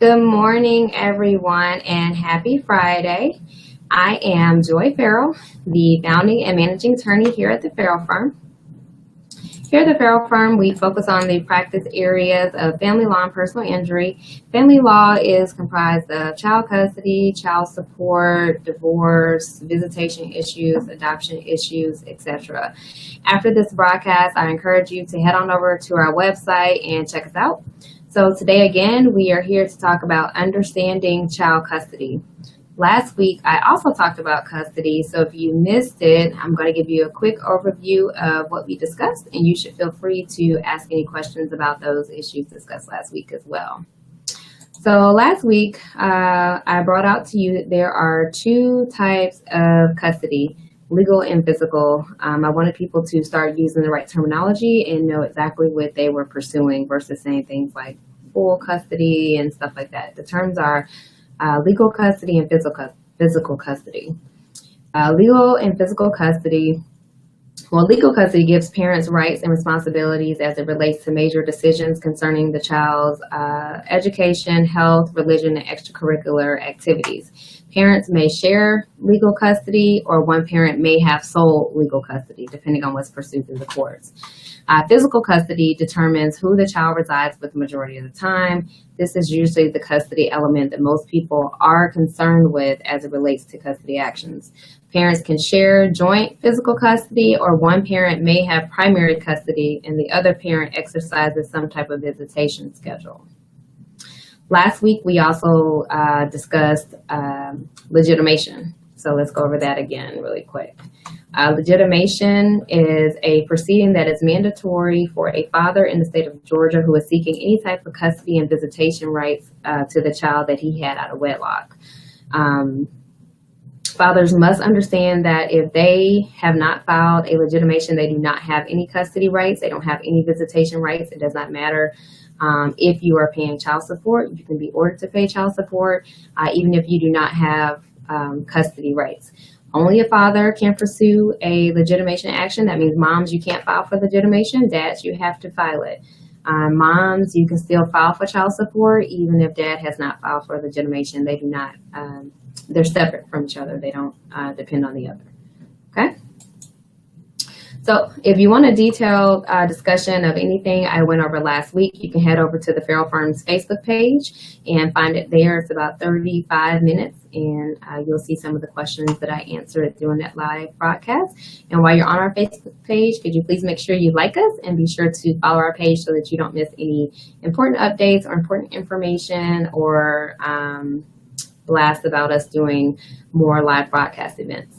Good morning, everyone, and happy Friday. I am Joy Farrell, the founding and managing attorney here at the Farrell Firm. Here at the Farrell Firm, we focus on the practice areas of family law and personal injury. Family law is comprised of child custody, child support, divorce, visitation issues, adoption issues, etc. After this broadcast, I encourage you to head on over to our website and check us out. So today again, we are here to talk about understanding child custody. Last week, I also talked about custody, so if you missed it, I'm going to give you a quick overview of what we discussed, and you should feel free to ask any questions about those issues discussed last week as well. So last week, I brought out to you that there are two types of custody, legal and physical. I wanted people to start using the right terminology and know exactly what they were pursuing versus saying things like full custody and stuff like that. The terms are legal custody and physical custody. Legal and physical custody. Well, legal custody gives parents rights and responsibilities as it relates to major decisions concerning the child's education, health, religion, and extracurricular activities. Parents may share legal custody, or one parent may have sole legal custody, depending on what's pursued through the courts. Physical custody determines who the child resides with the majority of the time. This is usually the custody element that most people are concerned with as it relates to custody actions. Parents can share joint physical custody, or one parent may have primary custody and the other parent exercises some type of visitation schedule. Last week, we also discussed legitimation. So let's go over that again really quick. Legitimation is a proceeding that is mandatory for a father in the state of Georgia who is seeking any type of custody and visitation rights to the child that he had out of wedlock. Fathers must understand that if they have not filed a legitimation, they do not have any custody rights. They don't have any visitation rights. It does not matter if you are paying child support. You can be ordered to pay child support, even if you do not have custody rights. Only a father can pursue a legitimation action. That means moms, you can't file for legitimation. Dads, you have to file it. Moms, you can still file for child support, even if dad has not filed for legitimation. They do not, they're separate from each other. They don't depend on the other. Okay? So if you want a detailed discussion of anything I went over last week, you can head over to the Farrell Firm's Facebook page and find it there. It's about 35 minutes, and you'll see some of the questions that I answered during that live broadcast. And while you're on our Facebook page, could you please make sure you like us and be sure to follow our page so that you don't miss any important updates or important information or blasts about us doing more live broadcast events.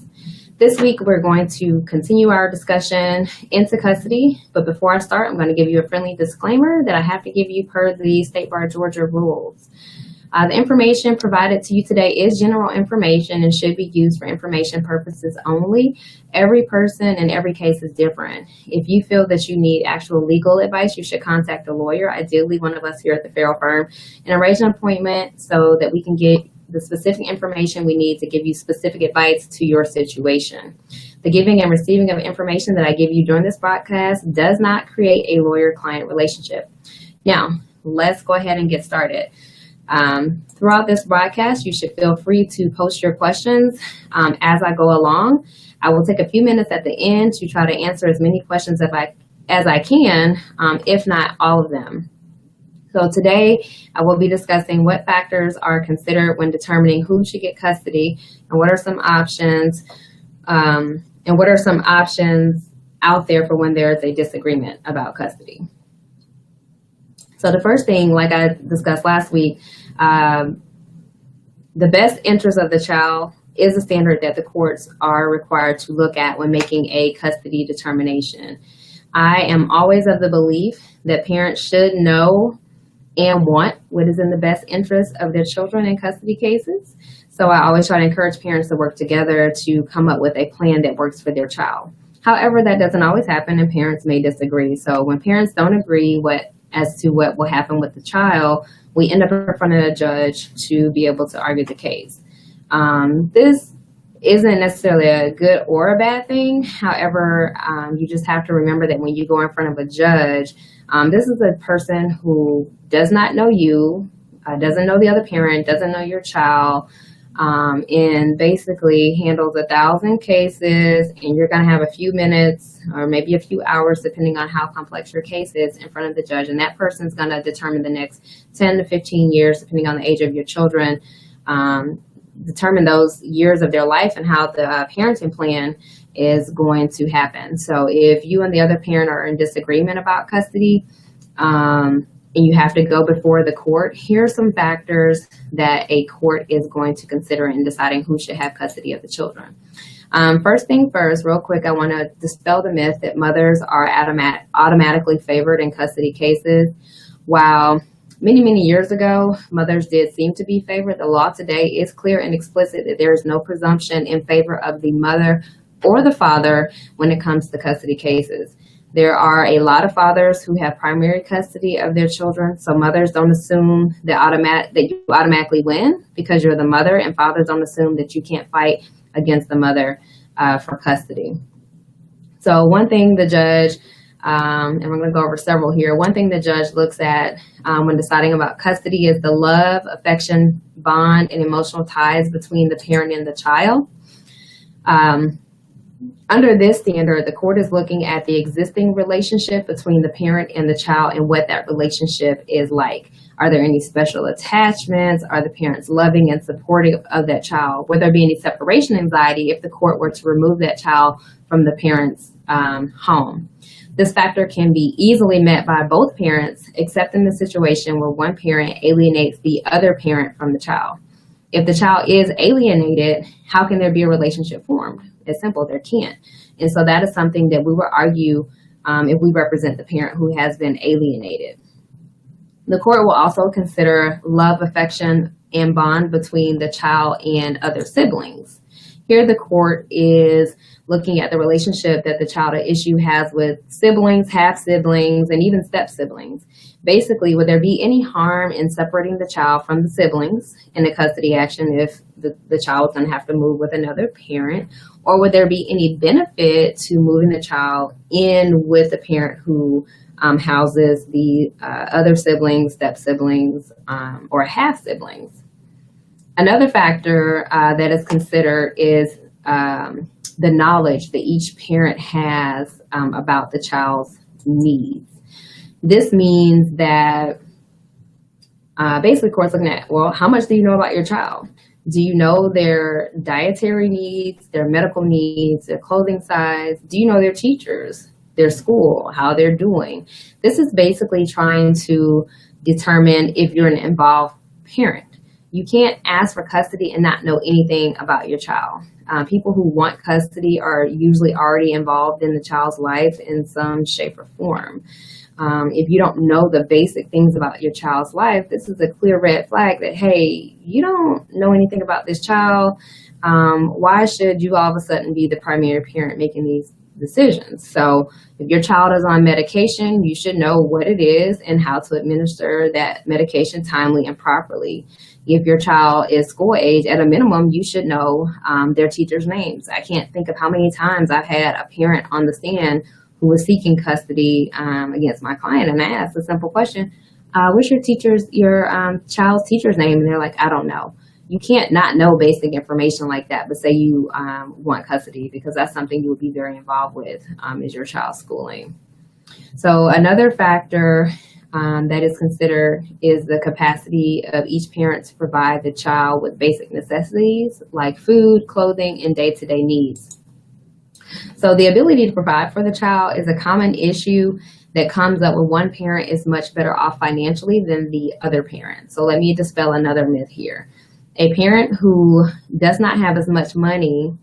This week, we're going to continue our discussion into custody, but before I start, I'm going to give you a friendly disclaimer that I have to give you per the State Bar Georgia rules. The information provided to you today is general information and should be used for information purposes only. Every person and every case is different. If you feel that you need actual legal advice, you should contact a lawyer, ideally one of us here at the Farrell Firm, and arrange an appointment so that we can get the specific information we need to give you specific advice to your situation. The giving and receiving of information that I give you during this broadcast does not create a lawyer-client relationship. Now, let's go ahead and get started. Throughout this broadcast, you should feel free to post your questions as I go along. I will take a few minutes at the end to try to answer as many questions as I can, if not all of them. So today, I will be discussing what factors are considered when determining who should get custody and what are some options out there for when there is a disagreement about custody. So the first thing, like I discussed last week, the best interest of the child is a standard that the courts are required to look at when making a custody determination. I am always of the belief that parents should know and want what is in the best interest of their children in custody cases. So I always try to encourage parents to work together to come up with a plan that works for their child. However, that doesn't always happen and parents may disagree. So when parents don't agree as to what will happen with the child, we end up in front of a judge to be able to argue the case. This isn't necessarily a good or a bad thing. However, you just have to remember that when you go in front of a judge, this is a person who does not know you, doesn't know the other parent, doesn't know your child, and basically handles 1,000 cases, and you're going to have a few minutes or maybe a few hours, depending on how complex your case is, in front of the judge, and that person's going to determine the next 10 to 15 years, depending on the age of your children, determine those years of their life and how the parenting plan is going to happen. So if you and the other parent are in disagreement about custody, and you have to go before the court, here are some factors that a court is going to consider in deciding who should have custody of the children. First thing first, real quick, I want to dispel the myth that mothers are automatically favored in custody cases. While many years ago, mothers did seem to be favored, the law today is clear and explicit that there is no presumption in favor of the mother or the father when it comes to custody cases. There are a lot of fathers who have primary custody of their children, so mothers don't assume that you automatically win because you're the mother, and fathers don't assume that you can't fight against the mother for custody. So one thing the judge, and we're going to go over several here, one thing the judge looks at when deciding about custody is the love, affection, bond, and emotional ties between the parent and the child. Under this standard, the court is looking at the existing relationship between the parent and the child and what that relationship is like. Are there any special attachments? Are the parents loving and supportive of that child? Will there be any separation anxiety if the court were to remove that child from the parent's home? This factor can be easily met by both parents, except in the situation where one parent alienates the other parent from the child. If the child is alienated, how can there be a relationship formed? It's simple, there can't. And so that is something that we will argue if we represent the parent who has been alienated. The court will also consider love, affection, and bond between the child and other siblings. Here the court is looking at the relationship that the child at issue has with siblings, half-siblings, and even step-siblings. Basically, would there be any harm in separating the child from the siblings in a custody action if the child is going to have to move with another parent? Or would there be any benefit to moving the child in with the parent who houses the other siblings, step-siblings, or half-siblings? Another factor that is considered is the knowledge that each parent has about the child's needs. This means that basically court's looking at, well, how much do you know about your child? Do you know their dietary needs, their medical needs, their clothing size? Do you know their teachers, their school, how they're doing? This is basically trying to determine if you're an involved parent. You can't ask for custody and not know anything about your child. People who want custody are usually already involved in the child's life in some shape or form. If you don't know the basic things about your child's life, this is a clear red flag that, hey, you don't know anything about this child. Why should you all of a sudden be the primary parent making these decisions? So if your child is on medication, you should know what it is and how to administer that medication timely and properly. If your child is school age, at a minimum, you should know their teachers' names. I can't think of how many times I've had a parent on the stand who was seeking custody against my client, and I asked a simple question, what's your child's teacher's name? And they're like, I don't know. You can't not know basic information like that, but say you want custody, because that's something you would be very involved with is your child's schooling. So another factor that is considered is the capacity of each parent to provide the child with basic necessities like food, clothing, and day-to-day needs. So the ability to provide for the child is a common issue that comes up when one parent is much better off financially than the other parent. So let me dispel another myth here. A parent who does not have as much money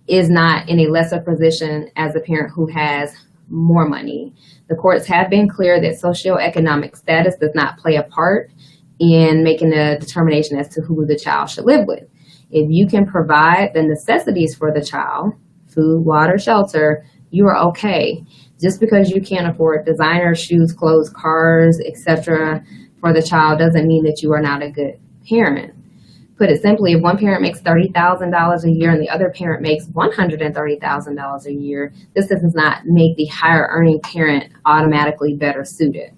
is not in a lesser position as a parent who has more money. The courts have been clear that socioeconomic status does not play a part in making a determination as to who the child should live with. If you can provide the necessities for the child, food, water, shelter, you are okay. Just because you can't afford designer shoes, clothes, cars, etc. for the child doesn't mean that you are not a good parent. Put it simply, if one parent makes $30,000 a year and the other parent makes $130,000 a year, this does not make the higher earning parent automatically better suited.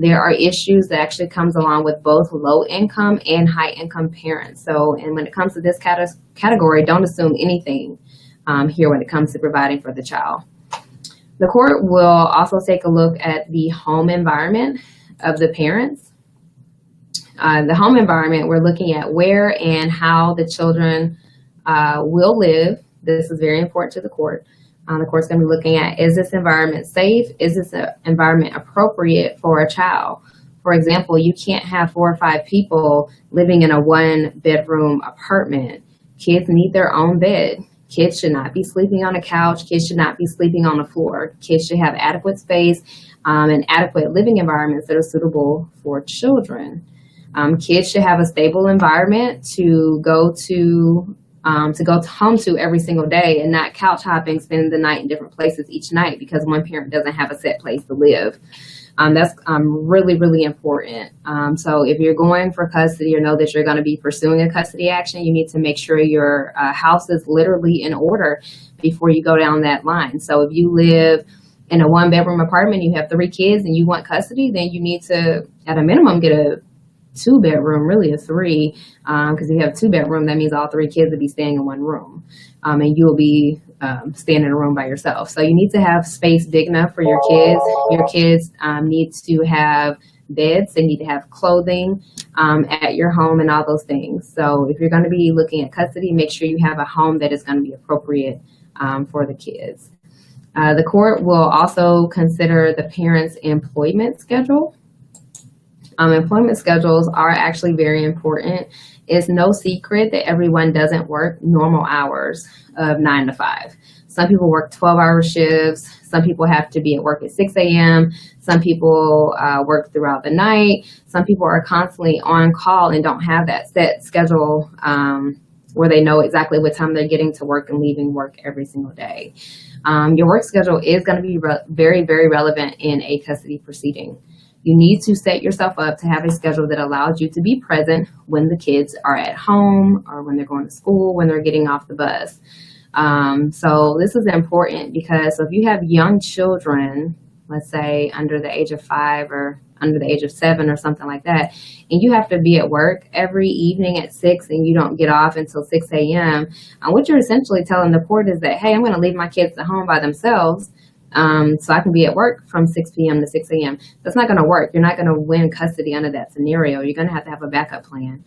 There are issues that actually comes along with both low income and high income parents. So, and when it comes to this category, don't assume anything here when it comes to providing for the child. The court will also take a look at the home environment of the parents. The home environment, we're looking at where and how the children will live. This is very important to the court. The court's going to be looking at, is this environment safe? Is this environment appropriate for a child? For example, you can't have 4 or 5 people living in a 1-bedroom apartment. Kids need their own bed. Kids should not be sleeping on a couch. Kids should not be sleeping on the floor. Kids should have adequate space and adequate living environments that are suitable for children. Kids should have a stable environment to go home to every single day, and not couch hopping, spending the night in different places each night because one parent doesn't have a set place to live. That's really, really important. So if you're going for custody or know that you're going to be pursuing a custody action, you need to make sure your house is literally in order before you go down that line. So if you live in a 1-bedroom apartment, you have 3 kids and you want custody, then you need to, at a minimum, get a 2-bedroom, really a 3, because if you have a 2-bedroom, that means all 3 kids will be staying in one room, and you will be staying in a room by yourself. So you need to have space big enough for your kids. Your kids need to have beds. They need to have clothing at your home and all those things. So if you're going to be looking at custody, make sure you have a home that is going to be appropriate for the kids. The court will also consider the parent's employment schedule. Employment schedules are actually very important. It's no secret that everyone doesn't work normal hours of 9 to 5. Some people work 12-hour shifts. Some people have to be at work at 6 a.m. Some people work throughout the night. Some people are constantly on call and don't have that set schedule where they know exactly what time they're getting to work and leaving work every single day. Your work schedule is going to be very, very relevant in a custody proceeding. You need to set yourself up to have a schedule that allows you to be present when the kids are at home or when they're going to school, when they're getting off the bus. So this is important because if you have young children, let's say under the age of 5 or under the age of 7 or something like that, and you have to be at work every evening at 6 and you don't get off until 6 a.m., what you're essentially telling the court is that, hey, I'm going to leave my kids at home by themselves so I can be at work from 6 p.m. to 6 a.m. That's not going to work. You're not going to win custody under that scenario. You're going to have a backup plan,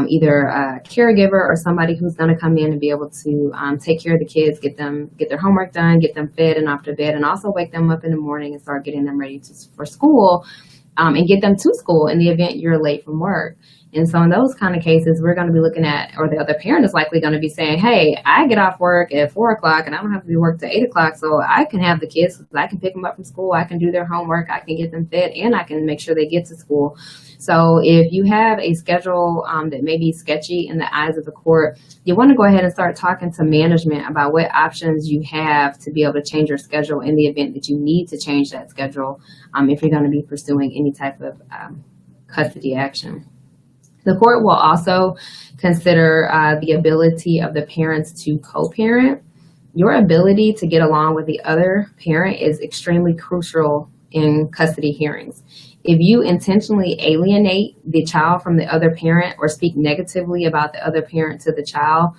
either a caregiver or somebody who's going to come in and be able to take care of the kids, get their homework done, get them fed and off to bed, and also wake them up in the morning and start getting them ready for school and get them to school in the event you're late from work. And so in those kind of cases, we're going to be looking at, or the other parent is likely going to be saying, hey, I get off work at 4 o'clock and I don't have to be work till 8 o'clock, so I can have the kids, I can pick them up from school, I can do their homework, I can get them fed, and I can make sure they get to school. So if you have a schedule that may be sketchy in the eyes of the court, you want to go ahead and start talking to management about what options you have to be able to change your schedule in the event that you need to change that schedule if you're going to be pursuing any type of custody action. The court will also consider the ability of the parents to co-parent. Your ability to get along with the other parent is extremely crucial in custody hearings. If you intentionally alienate the child from the other parent or speak negatively about the other parent to the child,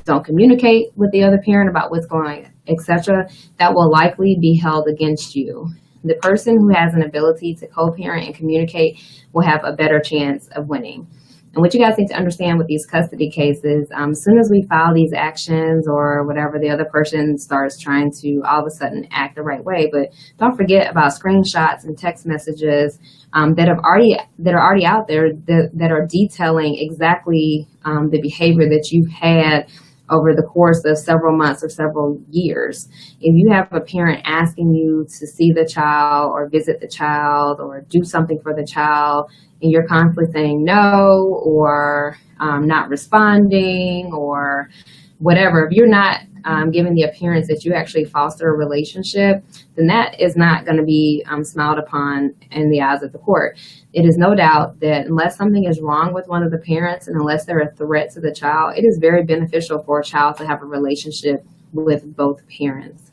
don't communicate with the other parent about what's going on, etc., that will likely be held against you. The person who has an ability to co-parent and communicate will have a better chance of winning. And what you guys need to understand with these custody cases, as soon as we file these actions or whatever, the other person starts trying to all of a sudden act the right way. But don't forget about screenshots and text messages that are already out there that are detailing exactly the behavior that you've had over the course of several months or several years. If you have a parent asking you to see the child or visit the child or do something for the child, and you're constantly saying no or not responding or whatever, if you're not giving the appearance that you actually foster a relationship, then that is not going to be smiled upon in the eyes of the court. It is no doubt that unless something is wrong with one of the parents and unless they're a threat to the child, it is very beneficial for a child to have a relationship with both parents.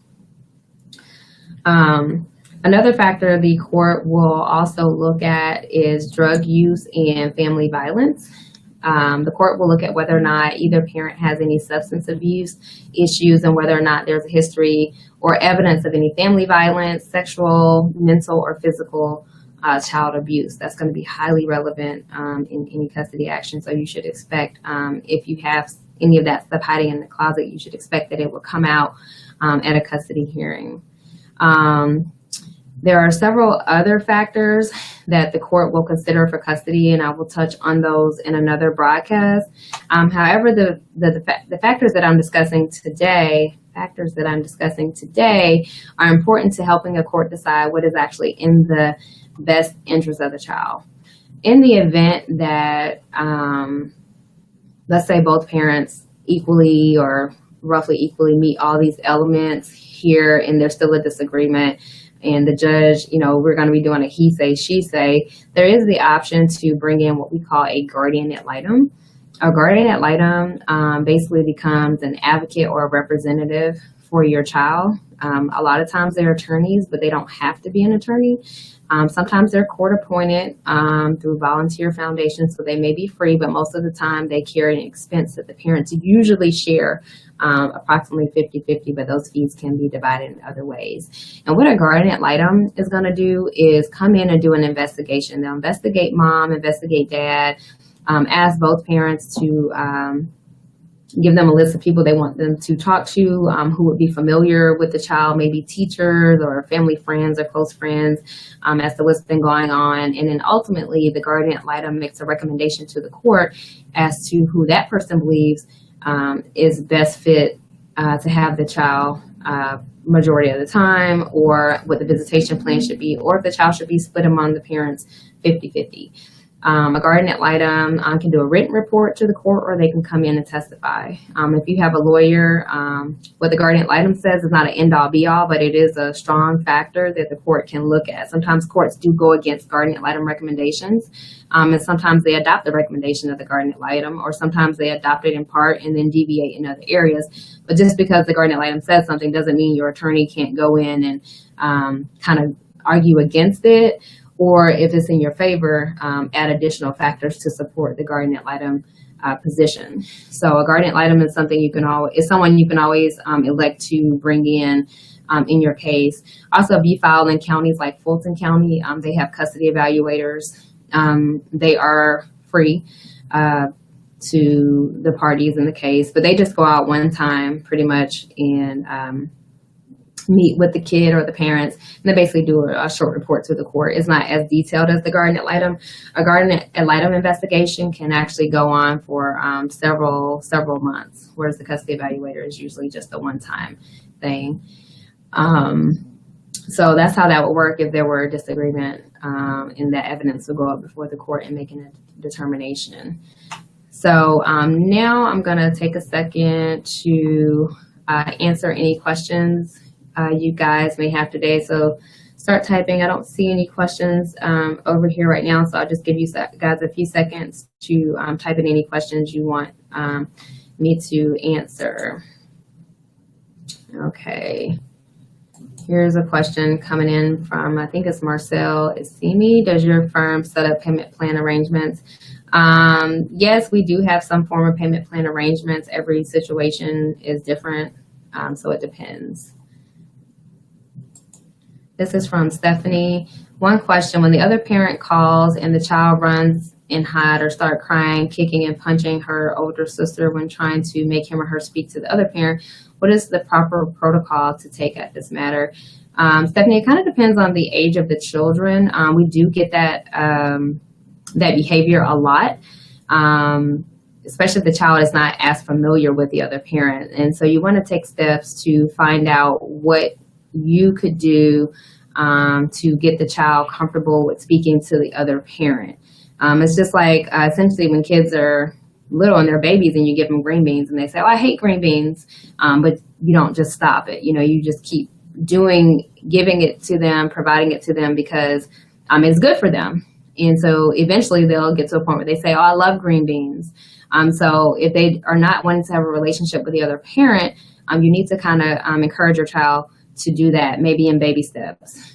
Another factor the court will also look at is drug use and family violence. The court will look at whether or not either parent has any substance abuse issues and whether or not there's a history or evidence of any family violence, sexual, mental, or physical child abuse. That's going to be highly relevant in any custody action. So you should expect, if you have any of that stuff hiding in the closet, you should expect that it will come out at a custody hearing. There are several other factors that the court will consider for custody, and I will touch on those in another broadcast. However, the factors that I'm discussing today are important to helping a court decide what is actually in the best interest of the child. In the event that, let's say both parents equally or roughly equally meet all these elements here and there's still a disagreement, and the judge, we're going to be doing a he say, she say, there is the option to bring in what we call a guardian ad litem. A guardian ad litem basically becomes an advocate or a representative for your child. A lot of times they're attorneys, but they don't have to be an attorney. Sometimes they're court appointed through volunteer foundations, so they may be free, but most of the time they carry an expense that the parents usually share approximately 50-50, but those fees can be divided in other ways. And what a guardian ad litem is going to do is come in and do an investigation. They'll investigate mom, investigate dad, ask both parents to give them a list of people they want them to talk to, who would be familiar with the child, maybe teachers or family friends or close friends, as to what's been going on. And then ultimately, the guardian ad litem makes a recommendation to the court as to who that person believes is best fit to have the child majority of the time, or what the visitation plan should be, or if the child should be split among the parents 50-50. A guardian ad litem can do a written report to the court, or they can come in and testify. If you have a lawyer, what the guardian ad litem says is not an end-all be-all, but it is a strong factor that the court can look at. Sometimes courts do go against guardian ad litem recommendations, and sometimes they adopt the recommendation of the guardian ad litem, or sometimes they adopt it in part and then deviate in other areas. But just because the guardian ad litem says something doesn't mean your attorney can't go in and kind of argue against it, or if it's in your favor, add additional factors to support the guardian ad litem position. So a guardian ad litem is someone you can always elect to bring in your case. Also, if you file in counties like Fulton County, they have custody evaluators. They are free to the parties in the case, but they just go out one time pretty much and meet with the kid or the parents, and they basically do a short report to the court. It's not as detailed as the guardian ad litem. A guardian ad litem investigation can actually go on for several months, whereas the custody evaluator is usually just a one-time thing. So that's how that would work if there were a disagreement, and that evidence would go up before the court in making a determination. So now I'm going to take a second to answer any questions you guys may have today. So start typing. I don't see any questions over here right now, so I'll just give you guys a few seconds to type in any questions you want me to answer. Okay. Here's a question coming in from, I think it's Marcel Isimi. Does your firm set up payment plan arrangements? Yes, we do have some form of payment plan arrangements. Every situation is different, so it depends. This is from Stephanie. One question: when the other parent calls and the child runs and hide or start crying, kicking and punching her older sister when trying to make him or her speak to the other parent, what is the proper protocol to take at this matter? Stephanie, it kind of depends on the age of the children. We do get that behavior a lot, especially if the child is not as familiar with the other parent. And so you want to take steps to find out what you could do to get the child comfortable with speaking to the other parent. It's just like essentially when kids are little and they're babies and you give them green beans and they say, oh, I hate green beans, but you don't just stop it. You just keep giving it to them, providing it to them because it's good for them. And so eventually they'll get to a point where they say, oh, I love green beans. So if they are not wanting to have a relationship with the other parent, you need to kind of encourage your child to do that, maybe in baby steps,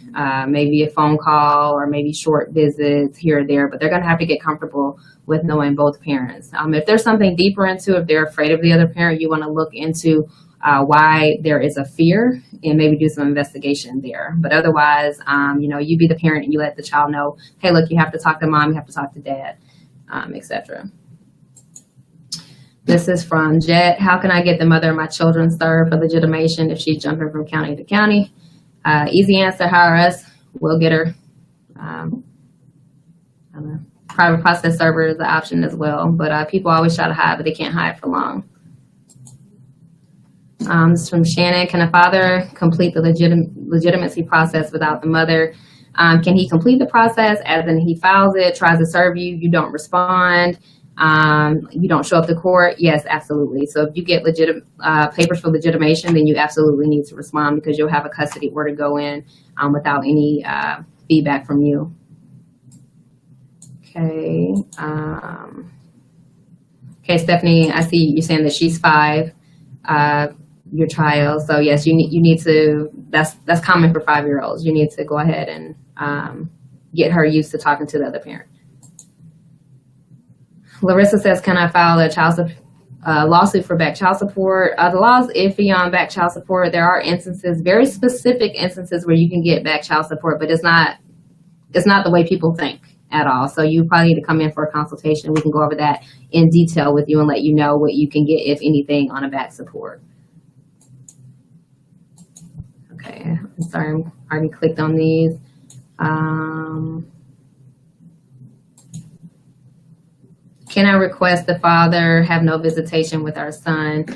maybe a phone call or maybe short visits here or there, but they're going to have to get comfortable with knowing both parents. If there's something deeper into, if they're afraid of the other parent, you want to look into why there is a fear and maybe do some investigation there. But otherwise, you be the parent and you let the child know, hey, look, you have to talk to mom, you have to talk to dad, etc. This is from Jet. How can I get the mother of my children served for legitimation if she's jumping from county to county? Easy answer, hire us. We'll get her. Private process server is an option as well, but people always try to hide, but they can't hide for long. This is from Shannon. Can a father complete the legitimacy process without the mother? Can he complete the process as in he files it, tries to serve you, you don't respond, you don't show up to court? Yes, absolutely. So if you get papers for legitimation, then you absolutely need to respond because you'll have a custody order go in without any feedback from you. Okay. Okay, Stephanie, I see you saying that she's 5, your child. So yes, you need to. That's common for 5-year-olds. You need to go ahead and get her used to talking to the other parent. Larissa says, can I file a lawsuit for back child support? The law is iffy on back child support. There are instances, very specific instances, where you can get back child support, but it's not the way people think at all. So you probably need to come in for a consultation. We can go over that in detail with you and let you know what you can get, if anything, on a back support. Okay, I'm sorry, I already clicked on these. Can I request the father have no visitation with our son?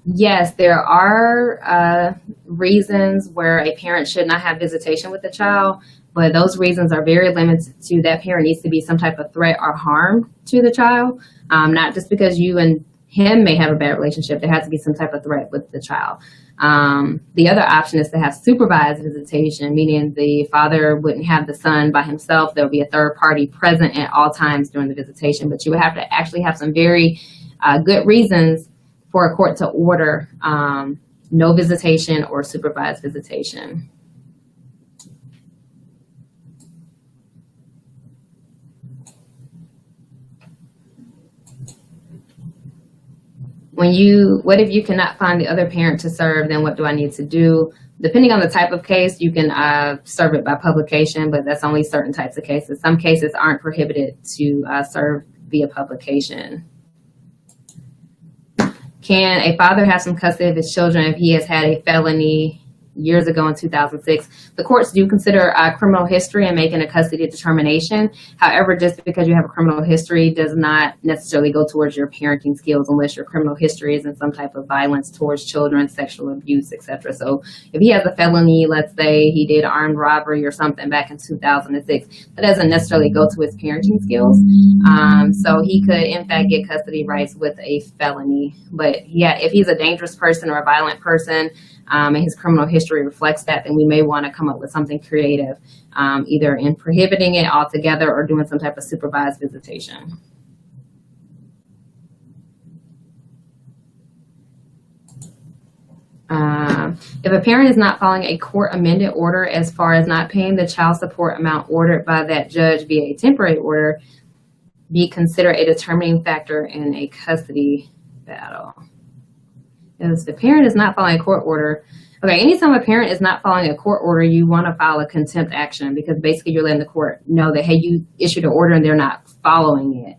Yes, there are reasons where a parent should not have visitation with the child, but those reasons are very limited to that parent needs to be some type of threat or harm to the child, not just because you and him may have a bad relationship. There has to be some type of threat with the child. The other option is to have supervised visitation, meaning the father wouldn't have the son by himself. There would be a third party present at all times during the visitation, but you would have to actually have some very good reasons for a court to order no visitation or supervised visitation. What if you cannot find the other parent to serve, then what do I need to do? Depending on the type of case, you can serve it by publication, but that's only certain types of cases. Some cases aren't prohibited to serve via publication. Can a father have some custody of his children if he has had a felony years ago in 2006? The courts do consider criminal history in making a custody determination. However, just because you have a criminal history does not necessarily go towards your parenting skills unless your criminal history is in some type of violence towards children, sexual abuse, etc. So if he has a felony, let's say he did armed robbery or something back in 2006, that doesn't necessarily go to his parenting skills. So he could, in fact, get custody rights with a felony. But yeah, if he's a dangerous person or a violent person, and his criminal history reflects that, then we may want to come up with something creative, either in prohibiting it altogether or doing some type of supervised visitation. If a parent is not following a court amended order as far as not paying the child support amount ordered by that judge via a temporary order, be considered a determining factor in a custody battle. If the parent is not following a court order, okay, anytime a parent is not following a court order, you want to file a contempt action because basically you're letting the court know that, hey, you issued an order and they're not following it.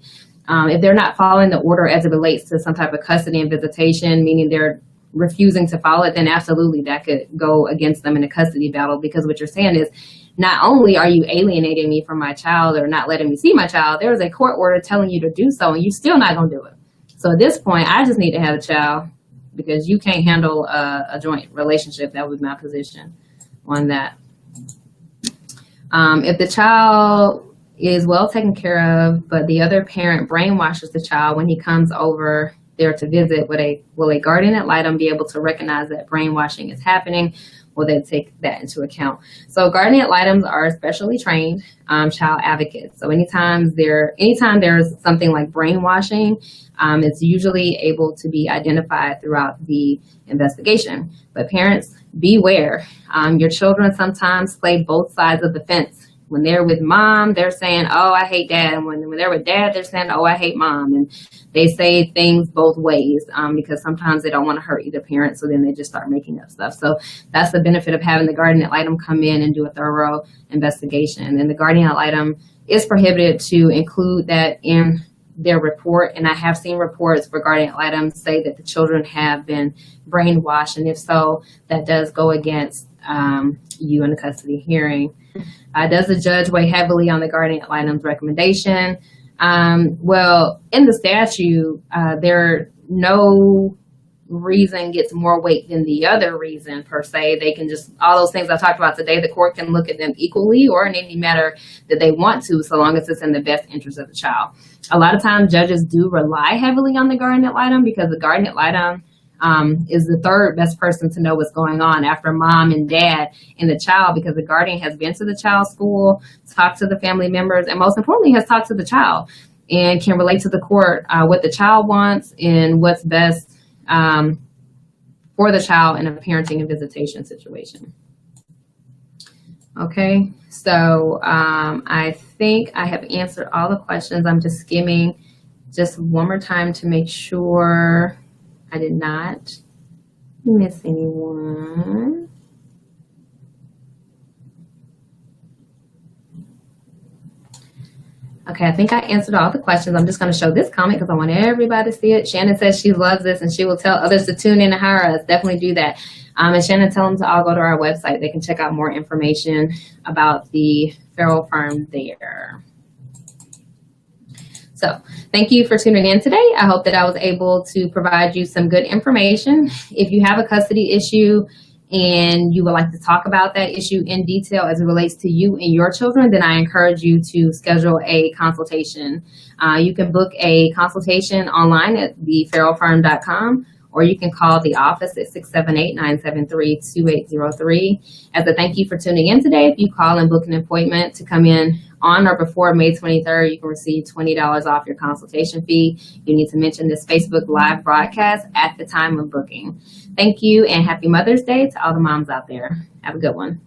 If they're not following the order as it relates to some type of custody and visitation, meaning they're refusing to follow it, then absolutely that could go against them in a custody battle, because what you're saying is, not only are you alienating me from my child or not letting me see my child, there was a court order telling you to do so and you're still not going to do it. So at this point, I just need to have a child, because you can't handle a joint relationship. That was my position on that. If the child is well taken care of, but the other parent brainwashes the child when he comes over there to visit, will a guardian ad litem be able to recognize that brainwashing is happening? will they take that into account? So guardian ad litems are specially trained child advocates. So anytime there's something like brainwashing, it's usually able to be identified throughout the investigation. But parents, beware. Your children sometimes play both sides of the fence. When they're with mom, they're saying, oh, I hate dad. And when they're with dad, they're saying, oh, I hate mom. And they say things both ways because sometimes they don't want to hurt either parent. So then they just start making up stuff. So that's the benefit of having the guardian ad litem come in and do a thorough investigation. And the guardian ad litem is prohibited to include that in their report. And I have seen reports where guardian ad litems say that the children have been brainwashed. And if so, that does go against you in the custody hearing. Does the judge weigh heavily on the guardian ad litem's recommendation? Well, in the statute, no reason gets more weight than the other reason per se. They can just, all those things I talked about today, the court can look at them equally or in any matter that they want to, so long as it's in the best interest of the child. A lot of times judges do rely heavily on the guardian ad litem because the guardian ad litem is the third best person to know what's going on after mom and dad and the child, because the guardian has been to the child's school, talked to the family members, and most importantly has talked to the child and can relate to the court what the child wants and what's best for the child in a parenting and visitation situation. Okay, so I think I have answered all the questions. I'm just skimming just one more time to make sure I did not miss anyone. Okay, I think I answered all the questions. I'm just going to show this comment because I want everybody to see it. Shannon says she loves this and she will tell others to tune in and hire us. Definitely do that. And Shannon, tell them to all go to our website. They can check out more information about the Farrell firm there. So thank you for tuning in today. I hope that I was able to provide you some good information. If you have a custody issue and you would like to talk about that issue in detail as it relates to you and your children, then I encourage you to schedule a consultation. You can book a consultation online at thefarrellfirm.com, or you can call the office at 678-973-2803. As a thank you for tuning in today, if you call and book an appointment to come in on or before May 23rd, you can receive $20 off your consultation fee. You need to mention this Facebook Live broadcast at the time of booking. Thank you and happy Mother's Day to all the moms out there. Have a good one.